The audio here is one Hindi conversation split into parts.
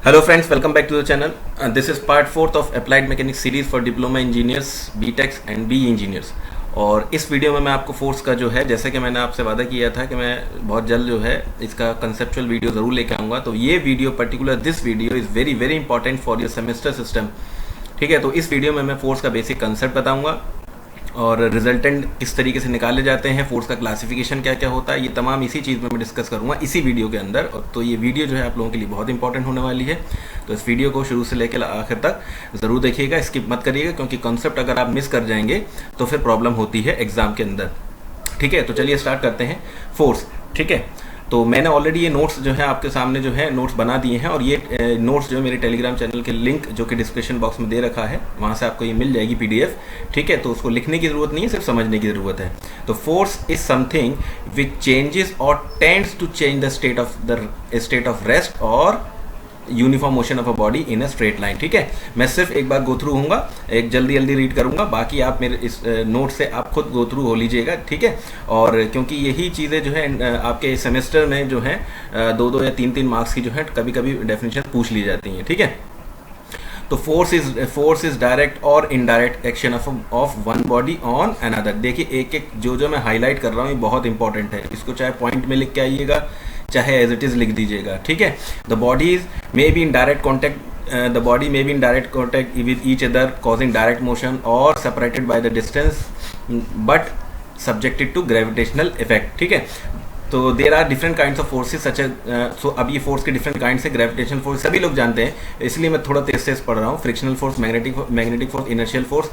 Hello friends, welcome back to the channel. This is part 4th of Applied Mechanics series for Diploma Engineers, BTechs and BE Engineers. और इस वीडियो में मैं आपको फोर्स का जो है, जैसे कि मैंने आपसे वादा किया था कि मैं बहुत जल्द जो है इसका कंसेप्चुअल वीडियो ज़रूर लेके आऊँगा, तो ये video particular this video is very very important for your semester system. ठीक है, तो इस वीडियो में मैं फोर्स का बेसिक कंसेप्ट बताऊँगा और रिजल्टेंट किस तरीके से निकाले जाते हैं, फोर्स का क्लासिफिकेशन क्या क्या होता है, ये तमाम इसी चीज़ में मैं डिस्कस करूंगा इसी वीडियो के अंदर। और तो ये वीडियो जो है आप लोगों के लिए बहुत इंपॉर्टेंट होने वाली है, तो इस वीडियो को शुरू से लेकर आखिर तक ज़रूर देखिएगा, स्किप मत करिएगा, क्योंकि कॉन्सेप्ट अगर आप मिस कर जाएंगे तो फिर प्रॉब्लम होती है एग्जाम के अंदर। ठीक है, तो चलिए स्टार्ट करते हैं फोर्स। ठीक है, तो मैंने ऑलरेडी ये नोट्स जो है आपके सामने जो है नोट्स बना दिए हैं, और ये नोट्स जो है मेरे टेलीग्राम चैनल के लिंक जो कि डिस्क्रिप्शन बॉक्स में दे रखा है, वहाँ से आपको ये मिल जाएगी PDF। ठीक है, तो उसको लिखने की ज़रूरत नहीं है, सिर्फ समझने की ज़रूरत है। तो force is something which changes or tends to change the state of rest or uniform motion of a body in a straight line. ठीक है, मैं सिर्फ एक बार गो थ्रू हूँगा, एक जल्दी रीड करूँगा, बाकी आप मेरे इस नोट से आप खुद गो थ्रू हो लीजिएगा। ठीक है, और क्योंकि यही चीज़ें जो है आपके सेमेस्टर में जो है 2-2 या 3-3 मार्क्स की जो है कभी कभी डेफिनेशन पूछ ली जाती हैं। ठीक है, तो फोर्स इज डायरेक्ट और indirect action of one body on another. देखिए एक एक जो मैं हाईलाइट कर रहा हूँ ये बहुत इंपॉर्टेंट है, इसको चाहे पॉइंट में लिख के आइएगा चाहे एज इट इज लिख दीजिएगा। ठीक है, the bodies may be in direct contact with each other causing direct motion or separated by the distance but subjected to gravitational effect. ठीक है, तो there are different kinds of forces such as, so अब ये फोर्स के डिफरेंट काइंड्स है। ग्रेविटेशनल फोर्स सभी लोग जानते हैं, इसलिए मैं थोड़ा तेज पढ़ रहा हूँ। Frictional force, magnetic force, inertial force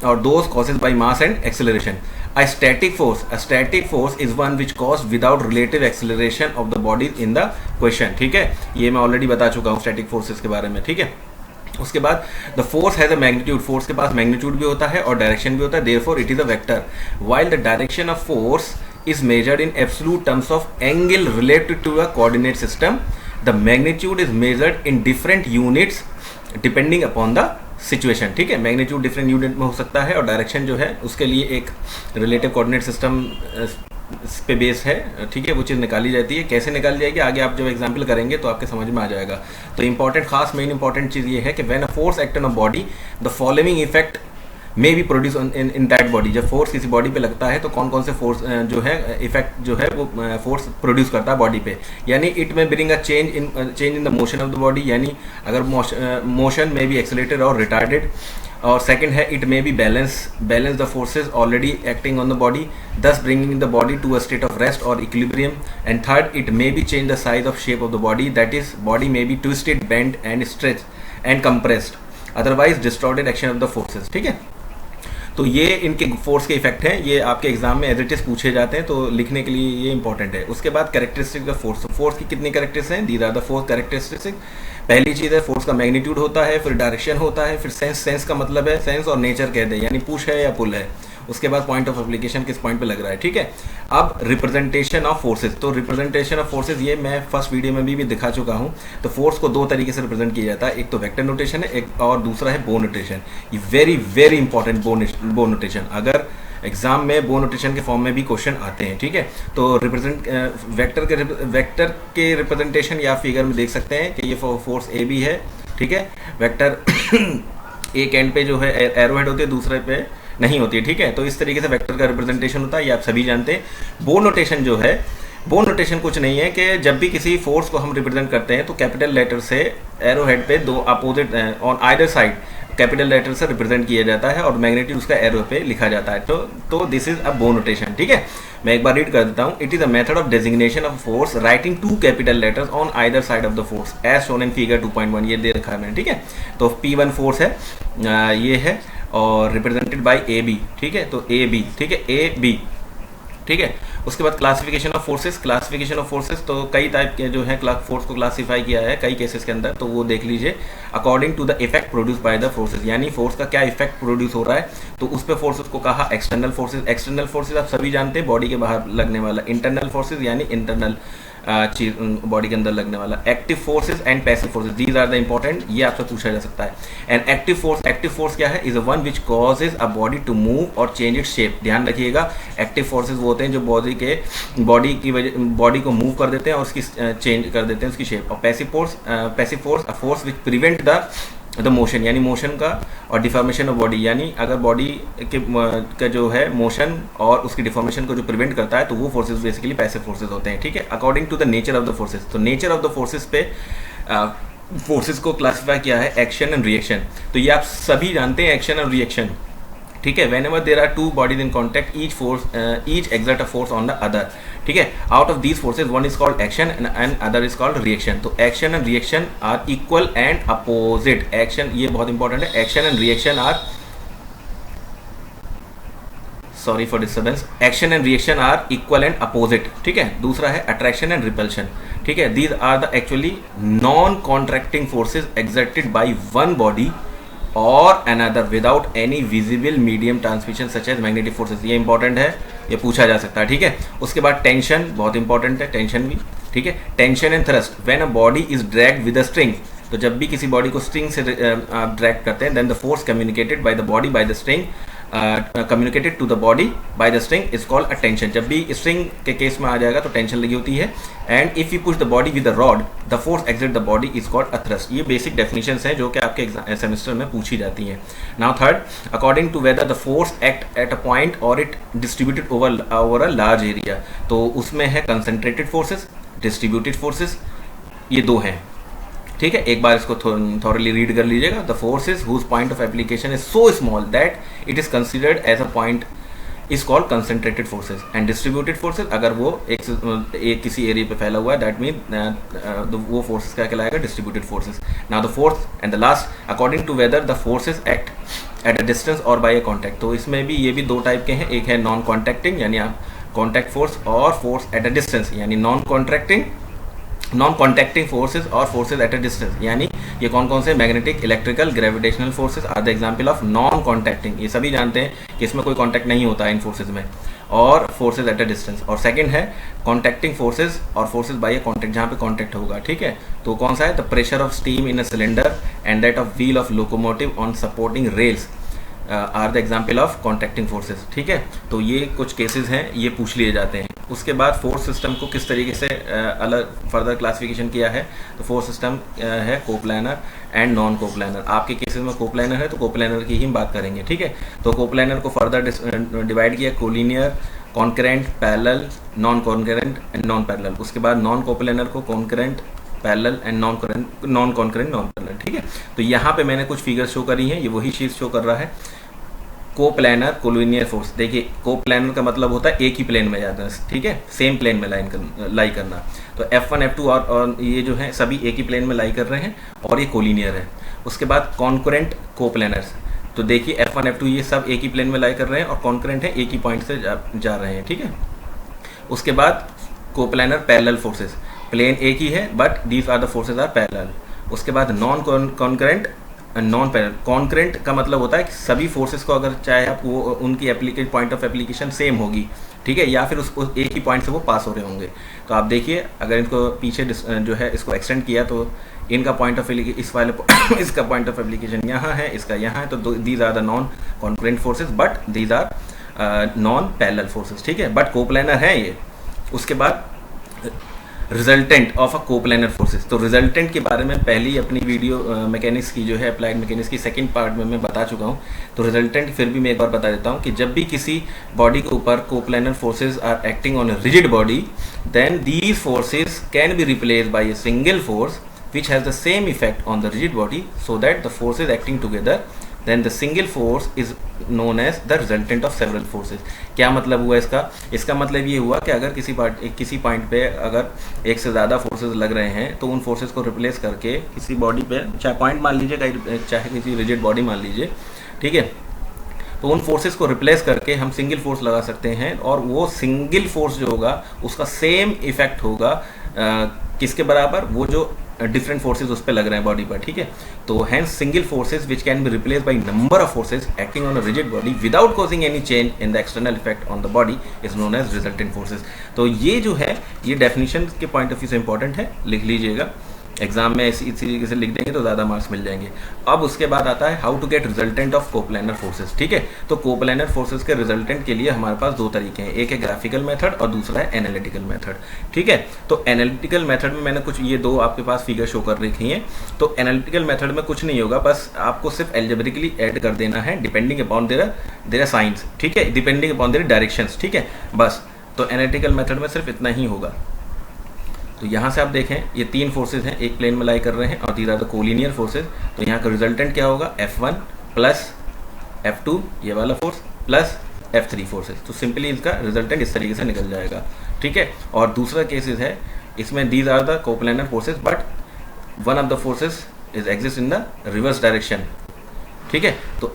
or those caused by mass and acceleration. A static force is one which caused without relative acceleration of the body in the question. ठीक है, ये मैं ऑलरेडी बता चुका हूँ स्टैटिक फोर्सेस के बारे में। ठीक है, उसके बाद the force has a magnitude, force के पास मैग्नीट्यूड भी होता है और डायरेक्शन भी होता है, therefore it is a vector. While the direction of force is measured in absolute terms of angle related to a coordinate system, the magnitude is measured in different units depending upon the situation. ठीक है, मैग्नीट्यूड डिफरेंट यूनिट में हो सकता है और डायरेक्शन जो है उसके लिए एक रिलेटिव कोऑर्डिनेट सिस्टम पे बेस है। ठीक है, वो चीज़ निकाली जाती है, कैसे निकाली जाएगी आगे आप जब एग्जाम्पल करेंगे तो आपके समझ में आ जाएगा। तो इंपॉर्टेंट खास मेन इंपॉर्टेंट चीज़ ये है कि when a force act on a body the following effect may be produce in that body. जब फोर्स किसी बॉडी पे लगता है तो कौन कौन से फोर्स जो है इफेक्ट जो है वो फोर्स प्रोड्यूस करता है बॉडी पे, यानी it may bring a change in the motion of the body, यानी अगर motion may be accelerated or retarded. और सेकंड है it may be balance the forces already acting on the body, thus bringing the body to a state of rest or equilibrium. And third it may be change the size of shape of the body, that is body may be twisted, bend and stretch and compressed, otherwise distorted action of the forces. ठीक है, तो ये इनके फोर्स के इफेक्ट हैं, ये आपके एग्जाम में एज इट इज पूछे जाते हैं, तो लिखने के लिए ये इंपॉर्टेंट है। उसके बाद कैरेक्टरिस्टिक ऑफ फोर्स, फोर्स की कितनी कैरेक्टरिस्टिक्स हैं, these are the force characteristic. पहली चीज़ है फोर्स का मैग्नीट्यूड होता है, फिर डायरेक्शन होता है, फिर सेंस का मतलब है सेंस और नेचर कह दें, यानी पुश है या पुल है। उसके बाद पॉइंट ऑफ एप्लीकेशन किस पॉइंट पे लग रहा है। ठीक है, अब रिप्रेजेंटेशन ऑफ फोर्सेज, तो रिप्रेजेंटेशन ऑफ फोर्सेज ये मैं फर्स्ट वीडियो में भी दिखा चुका हूँ। तो फोर्स को दो तरीके से रिप्रेजेंट किया जाता है, एक तो वेक्टर नोटेशन है, एक और दूसरा है बो नोटेशन। ये वेरी वेरी इंपॉर्टेंट बो नोटेशन, अगर एग्जाम में बो नोटेशन के फॉर्म में भी क्वेश्चन आते हैं। ठीक है, तो वेक्टर के रिप्रेजेंटेशन या फिगर में देख सकते हैं कि ये फोर्स ए बी है। ठीक है, वेक्टर एक एंड पे जो है एरो हेड होती है, दूसरे पे नहीं होती है। ठीक है, तो इस तरीके से वेक्टर का रिप्रेजेंटेशन होता है, ये आप सभी जानते हैं। बो नोटेशन जो है, बो नोटेशन कुछ नहीं है कि जब भी किसी फोर्स को हम रिप्रेजेंट करते हैं तो कैपिटल लेटर से एरो हेड पे दो opposite on either side capital letter से रिप्रेजेंट किया जाता है और मैग्नीट्यूड उसका एरो पे लिखा जाता है। तो दिस इज अ बो नोटेशन। ठीक है, मैं एक बार रीड कर देता हूँ। It is a method of designation of force writing to capital letters on either side of the force as shown in figure 2.1, ये दे रखा है मैंने। ठीक है, तो P1 फोर्स है, ये है और रिप्रेजेंटेड बाय AB। ठीक है, तो AB। ठीक है, AB। ठीक है, उसके बाद क्लासिफिकेशन ऑफ फोर्सेस, तो कई टाइप के जो है फोर्स को क्लासीफाई किया है कई केसेस के अंदर, तो वो देख लीजिए। According to the effect produce by the forces, यानी फोर्स का क्या इफेक्ट प्रोड्यूस हो रहा है, तो उस पर फोर्सेस को कहा एक्सटर्नल फोर्सेस आप सभी जानते हैं, बॉडी के बाहर लगने वाला। इंटरनल फोर्सेस यानी इंटरनल चीज बॉडी के अंदर लगने वाला। Active forces and passive forces, these are the important, ये आपसे पूछा जा सकता है। एंड एक्टिव फोर्स क्या है, is one which causes a body to move और चेंज इट्स शेप। ध्यान रखिएगा, एक्टिव फोर्सेज वो होते हैं जो बॉडी बॉडी को मूव कर देते हैं और उसकी चेंज कर देते हैं उसकी शेप। और passive force a force which prevent the motion, यानी मोशन का और डिफॉर्मेशन ऑफ बॉडी, यानी अगर बॉडी के का जो है मोशन और उसकी डिफॉर्मेशन को जो प्रिवेंट करता है तो वो फोर्सेस बेसिकली पैसिव फोर्सेस होते हैं, ठीक है। According to the nature of the forces, तो नेचर ऑफ द फोर्सेस पे फोर्सेस को क्लासिफाई किया है एक्शन एंड रिएक्शन। तो ये आप सभी जानते हैं एक्शन और रिएक्शन, ठीक है। Whenever there are two bodies in contact each exert a force on the other, ठीक है। Out of these forces one is called action and other is called reaction. तो action and reaction are equal and opposite. Action, ये बहुत इंपॉर्टेंट है, action and reaction are, sorry for disturbance, action and reaction are equal and opposite, ठीक है। दूसरा है अट्रैक्शन एंड रिपल्शन, ठीक है। These are the actually non contracting forces exerted by one body or another without any visible medium transmission such as magnetic forces. ये इंपॉर्टेंट है, ये पूछा जा सकता है, ठीक है। उसके बाद टेंशन, बहुत इंपॉर्टेंट है टेंशन भी, ठीक है। Tension and thrust, when a body is dragged with a string, तो जब भी किसी बॉडी को स्ट्रिंग से ड्रैग करते हैं, then the force communicated by the body by the string communicated to the body by the string is called a tension. जब भी स्ट्रिंग के केस में आ जाएगा तो टेंशन लगी होती है। And if you push the body with the rod the force exert the body is called a thrust. ये बेसिक डेफिनेशंस हैं जो कि आपके सेमेस्टर में पूछी जाती हैं। Now third, according to whether the force act at a point or it distributed over a large area. तो उसमें है कंसंट्रेटेड फोर्सेस, डिस्ट्रीब्यूटेड फोर्सेस, ये दो हैं, ठीक है। एक बार इसको थॉरली रीड कर लीजिएगा। The forces whose point of application is so small that it is considered as a point is called concentrated forces. And distributed forces, अगर वो एक किसी एरिया पे फैला हुआ है, दैट मीन वो फोर्सेस क्या कहलाएगा, distributed forces. Now the fourth and the last, according to whether the forces act at a distance और बाय अ कॉन्टैक्ट। तो इसमें भी ये भी दो टाइप के हैं, एक है नॉन कॉन्टैक्टिंग यानी कॉन्टैक्ट फोर्स, और फोर्स एट अ डिस्टेंस यानी नॉन कॉन्टैक्टिंग फोर्सेज और फोर्सेज एट अ डिस्टेंस। यानी ये कौन कौन से, magnetic, electrical, gravitational forces are the example of non contacting. ये सभी जानते हैं कि इसमें कोई कॉन्टैक्ट नहीं होता है इन फोर्सेज में, और फोर्सेज एट अ डिस्टेंस। और सेकंड है कॉन्टैक्टिंग फोर्सेज और फोर्सेज बाय अ कॉन्टैक्ट, जहाँ पे कॉन्टैक्ट होगा, ठीक है। तो कौन सा है, the pressure of steam in a cylinder and that of wheel of locomotive on supporting rails are the example of contacting forces, ठीक है। तो ये कुछ केसेस हैं, ये पूछ लिए जाते हैं। उसके बाद फोर्स सिस्टम को किस तरीके से अलग फर्दर क्लासिफिकेशन किया है, तो फोर्स सिस्टम है कोप्लानर एंड नॉन कोप्लानर। आपके केसेस में कोप्लानर है तो कोप्लानर की ही बात करेंगे, ठीक है। तो कोप्लानर को फर्दर डिवाइड किया collinear, concurrent, parallel, non concurrent and non parallel. उसके बाद नॉन कोप्लानर को concurrent, parallel and non concurrent, non parallel, ठीक है। तो यहाँ पे मैंने कुछ फिगर्स शो करी हैं, ये वही चीज़ शो कर रहा है। कोप्लानर, कोलिनियर फोर्स, देखिए कोप्लानर का मतलब होता है एक ही प्लेन में जाना, ठीक है, सेम प्लेन में लाई करना। तो F1 F2 और ये जो है सभी एक ही प्लेन में लाई कर रहे हैं और ये कोलिनियर है। उसके बाद कॉन्करेंट कोप्लानर्स, तो देखिए F1 F2 ये सब एक ही प्लेन में लाई कर रहे हैं और कॉन्करेंट है एक ही पॉइंट से जा रहे हैं, ठीक है। उसके बाद कोप्लानर पैरेलल फोर्सेस, प्लेन एक ही है but these are the forces are parallel. उसके बाद non concurrent, non parallel. Concurrent का मतलब होता है कि सभी फोर्सेस को अगर चाहे आप वो उनकी पॉइंट ऑफ एप्लीकेशन सेम होगी, ठीक है, या फिर उसको एक ही पॉइंट से वो पास हो रहे होंगे। तो आप देखिए अगर इनको पीछे जो है इसको एक्सटेंड किया तो इनका पॉइंट ऑफ इस वाले इसका पॉइंट ऑफ एप्लीकेशन यहाँ है, इसका यहाँ है, तो these are the non concurrent forces but these are non parallel forces, ठीक है, बट कोप्लानर है ये। उसके बाद resultant of a coplanar forces, तो रिजल्टेंट के बारे में पहली अपनी वीडियो मैकेनिक्स की जो है अप्लाइड मैकेनिक्स की सेकंड पार्ट में मैं बता चुका हूँ। तो रिजल्टेंट फिर भी मैं एक बार बता देता हूँ कि जब भी किसी बॉडी के ऊपर coplanar forces are acting on a rigid body, then these forces can be replaced by a single force which has the same effect on the rigid body, so that the forces acting together, then the single force is known as the resultant of several forces। क्या मतलब हुआ इसका? इसका मतलब ये हुआ कि अगर किसी पॉइंट पे अगर एक से ज़्यादा फोर्सेस लग रहे हैं तो उन फोर्सेस को रिप्लेस करके किसी बॉडी पे, चाहे पॉइंट मान लीजिए चाहे किसी रिजिड बॉडी मान लीजिए, ठीक है, तो उन फोर्सेस को रिप्लेस करके हम सिंगल फोर्स लगा सकते हैं और वो सिंगल फोर्स जो होगा उसका सेम इफेक्ट होगा किसके बराबर, वो जो डिफरेंट फोर्सेस उस पर लग रहे हैं बॉडी पर, ठीक है। तो hence single forces which can be replace by number of forces acting on a rigid body without causing any change in the external effect on the body is known as resultant forces. तो ये जो है ये डेफिनेशन के पॉइंट ऑफ व्यू से इंपॉर्टेंट है, लिख लीजिएगा। एग्जाम में इसी तरीके से लिख देंगे तो ज़्यादा मार्क्स मिल जाएंगे। अब उसके बाद आता है how to get resultant of coplanar forces. ठीक है, तो कोप्लानर फोर्सेस के रिजल्टेंट के लिए हमारे पास दो तरीके हैं, एक है ग्राफिकल मेथड और दूसरा है एनालिटिकल मेथड। ठीक है, तो एनालिटिकल मेथड में मैंने कुछ ये दो आपके पास फिगर शो कर रखी हैं। तो एनालिटिकल मेथड में कुछ नहीं होगा, बस आपको सिर्फ एल्जेब्रिकली ऐड कर देना है डिपेंडिंग अपॉन देयर साइंस। ठीक है, डिपेंडिंग अपॉन देयर डायरेक्शंस। ठीक है, बस। तो एनालिटिकल मेथड में सिर्फ इतना ही होगा। तो यहाँ से आप देखें ये तीन फोर्सेज हैं, एक प्लेन में लाई कर रहे हैं और these are the collinear forces. तो यहाँ का रिजल्टेंट क्या होगा, F1 प्लस F2 ये वाला फोर्स प्लस F3 फोर्सेज। तो सिंपली इसका रिजल्टेंट इस तरीके से निकल जाएगा। ठीक है, और दूसरा केसेस है, इसमें these are the coplanar forces but one of the forces is exist in the reverse direction. ठीक है, तो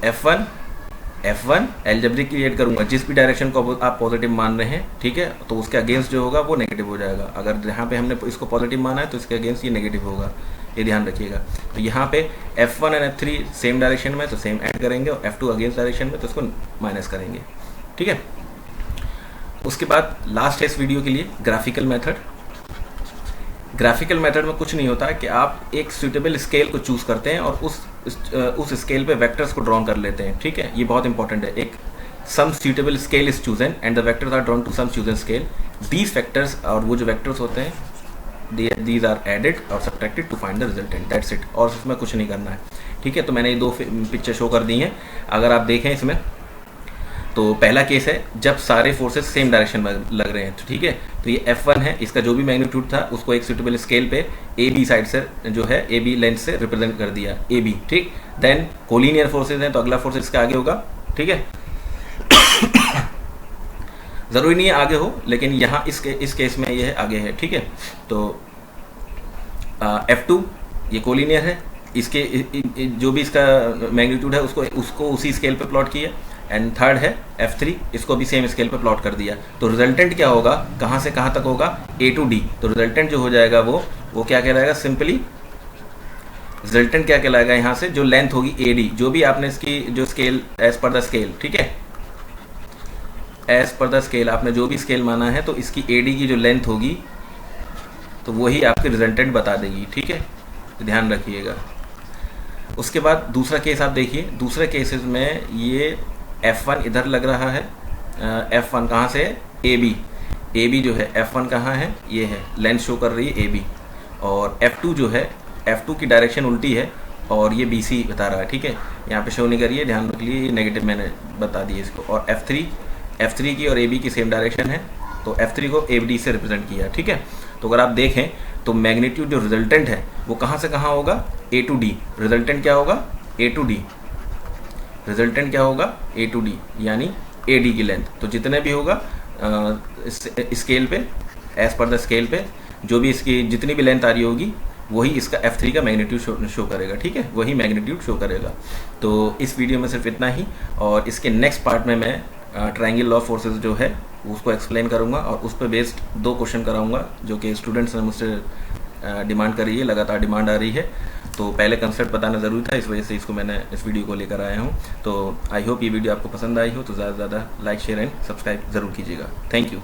F1 एल्जेब्रिक क्रिएट करूंगा, जिस भी डायरेक्शन को आप पॉजिटिव मान रहे हैं। ठीक है, तो उसके अगेंस्ट जो होगा वो नेगेटिव हो जाएगा। अगर यहाँ पे हमने इसको पॉजिटिव माना है तो इसके अगेंस्ट ये नेगेटिव होगा, ये ध्यान रखिएगा। तो यहाँ पे F1 and F3 same direction में तो सेम ऐड करेंगे और F2 अगेंस्ट डायरेक्शन में तो इसको माइनस करेंगे। ठीक है, उसके बाद लास्ट है इस वीडियो के लिए ग्राफिकल मेथड। ग्राफिकल मेथड में कुछ नहीं होता है कि आप एक सूटेबल स्केल को चूज करते हैं और उस स्केल पे वेक्टर्स को ड्रॉन कर लेते हैं। ठीक है, ये बहुत इंपॉर्टेंट है। एक some suitable scale is chosen and the vectors are drawn to some chosen scale. These vectors और वो जो वेक्टर्स होते हैं these are added or subtracted to find the resultant, that's it. और उसमें कुछ नहीं करना है। ठीक है, तो मैंने ये दो पिक्चर शो कर दी हैं। अगर आप देखें इसमें तो पहला केस है जब सारे फोर्सेस सेम डायरेक्शन में लग रहे हैं। तो ठीक है, तो ये F1 है, इसका जो भी मैग्नीट्यूड था उसको एक सूटेबल स्केल पे AB साइड से जो है AB लेंथ से रिप्रेजेंट कर दिया, AB। ठीक, देन कोलिनियर फोर्सेस हैं तो अगला फोर्स इसका आगे होगा। ठीक है, जरूरी नहीं है आगे हो, लेकिन यहाँ इस केस में ये है आगे है। ठीक है, तो F2 ये कोलिनियर है, इसके जो भी इसका मैग्नीट्यूड है उसको उसी स्केल पे प्लॉट किया। एंड थर्ड है F3, इसको भी सेम स्केल पे प्लॉट कर दिया। तो रिजल्टेंट क्या होगा, कहाँ से कहाँ तक होगा, A to D। तो रिजल्टेंट जो हो जाएगा वो क्या कहलाएगा, सिंपली रिजल्टेंट क्या कहलाएगा, यहाँ से जो लेंथ होगी AD, जो भी आपने इसकी जो scale as per the scale. ठीक है, एज पर द स्केल आपने जो भी स्केल माना है तो इसकी AD की जो लेंथ होगी तो वही आपके रिजल्टेंट बता देगी। ठीक है, तो ध्यान रखिएगा। उसके बाद दूसरा केस आप देखिए, दूसरे केसेस में ये F1 इधर लग रहा है, F1 कहाँ से है, AB जो है F1 कहाँ है, ये है, लेंथ शो कर रही है AB। और F2 जो है, F2 की डायरेक्शन उल्टी है और ये BC बता रहा है। ठीक है, यहाँ पे शो नहीं करिए, ध्यान रख लिए, ये नेगेटिव मैंने बता दिए इसको। और F3 की और AB की सेम डायरेक्शन है तो F3 को AD से रिप्रेजेंट किया। ठीक है, तो अगर आप देखें तो मैग्नीट्यूड जो रिजल्टेंट है वो कहाँ से कहाँ होगा, A to D। रिजल्टेंट क्या होगा, A to D। रिजल्टेंट क्या होगा, A to D, यानी AD की लेंथ। तो जितने भी होगा स्केल पे, एज पर द स्केल पे जो भी इसकी जितनी भी लेंथ आ रही होगी वही इसका F3 का मैग्नीट्यूड शो करेगा। ठीक है, वही मैग्नीट्यूड शो करेगा। तो इस वीडियो में सिर्फ इतना ही, और इसके नेक्स्ट पार्ट में मैं ट्रायंगल लॉ फोर्सेस जो है उसको एक्सप्लेन करूंगा और उस पर बेस्ड 2 क्वेश्चन कराऊंगा जो कि स्टूडेंट्स ने मुझसे डिमांड करी है, लगातार डिमांड आ रही है। तो पहले कंसेप्ट बताना ज़रूरी था, इस वजह से इसको मैंने इस वीडियो को लेकर आया हूँ। तो आई होप ये वीडियो आपको पसंद आई हो, तो ज़्यादा से ज़्यादा लाइक, शेयर एंड सब्सक्राइब ज़रूर कीजिएगा। Thank you.